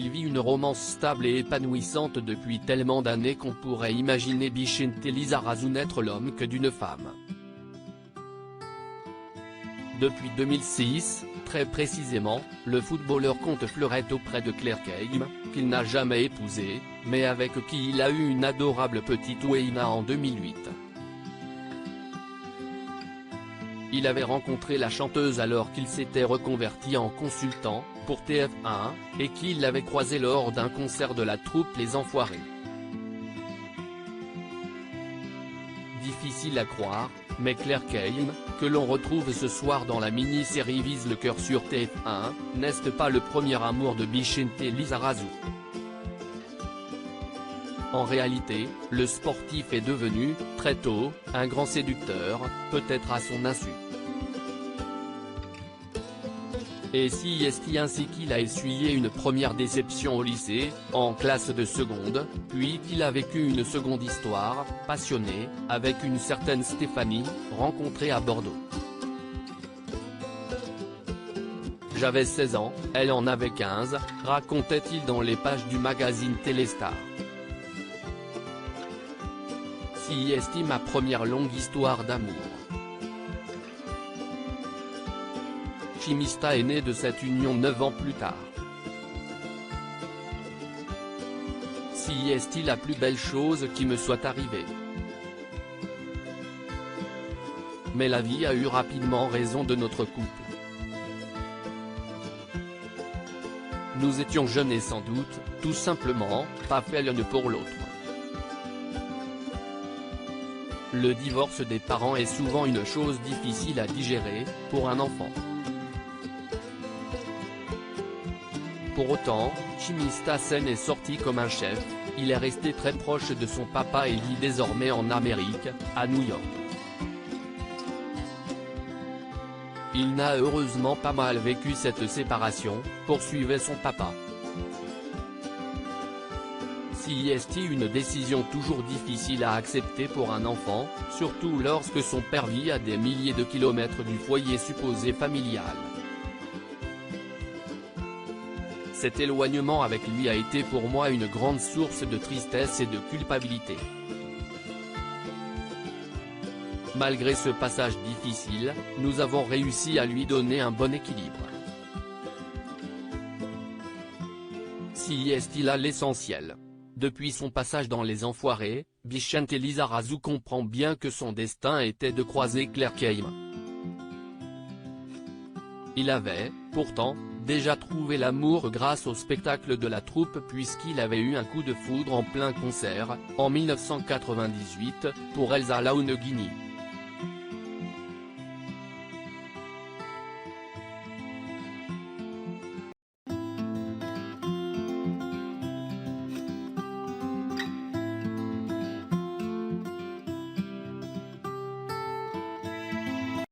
il vit une romance stable et épanouissante depuis tellement d'années qu'on pourrait imaginer Bichinté Lizarazu n'être l'homme que d'une femme. Depuis 2006, très précisément, le footballeur compte fleurette auprès de Claire Keim, qu'il n'a jamais épousée, mais avec qui il a eu une adorable petite Weina en 2008. Il avait rencontré la chanteuse alors qu'il s'était reconverti en consultant, pour TF1, et qu'il l'avait croisée lors d'un concert de la troupe Les Enfoirés. Difficile à croire, mais Claire Keim, que l'on retrouve ce soir dans la mini-série Vise le cœur sur TF1, n'est pas le premier amour de Bichinté Lizarazu. En réalité, le sportif est devenu, très tôt, un grand séducteur, peut-être à son insu. Et si est ainsi qu'il a essuyé une première déception au lycée, en classe de seconde, puis qu'il a vécu une seconde histoire, passionnée, avec une certaine Stéphanie, rencontrée à Bordeaux. J'avais 16 ans, elle en avait 15, racontait-il dans les pages du magazine Téléstar. Si est ma première longue histoire d'amour. Chimista est né de cette union 9 ans plus tard. Si est la plus belle chose qui me soit arrivée. Mais la vie a eu rapidement raison de notre couple. Nous étions jeunes et sans doute, tout simplement, pas faits l'un pour l'autre. Le divorce des parents est souvent une chose difficile à digérer, pour un enfant. Pour autant, Chimista Sen est sorti comme un chef, il est resté très proche de son papa et vit désormais en Amérique, à New York. Il n'a heureusement pas mal vécu cette séparation, poursuivait son papa. Si est une décision toujours difficile à accepter pour un enfant, surtout lorsque son père vit à des milliers de kilomètres du foyer supposé familial. Cet éloignement avec lui a été pour moi une grande source de tristesse et de culpabilité. Malgré ce passage difficile, nous avons réussi à lui donner un bon équilibre. Si est là l'essentiel. Depuis son passage dans Les Enfoirés, Bichinté Lizarazu comprend bien que son destin était de croiser Claire Keim. Il avait, pourtant, déjà trouvé l'amour grâce au spectacle de la troupe puisqu'il avait eu un coup de foudre en plein concert, en 1998, pour Elsa Launegini.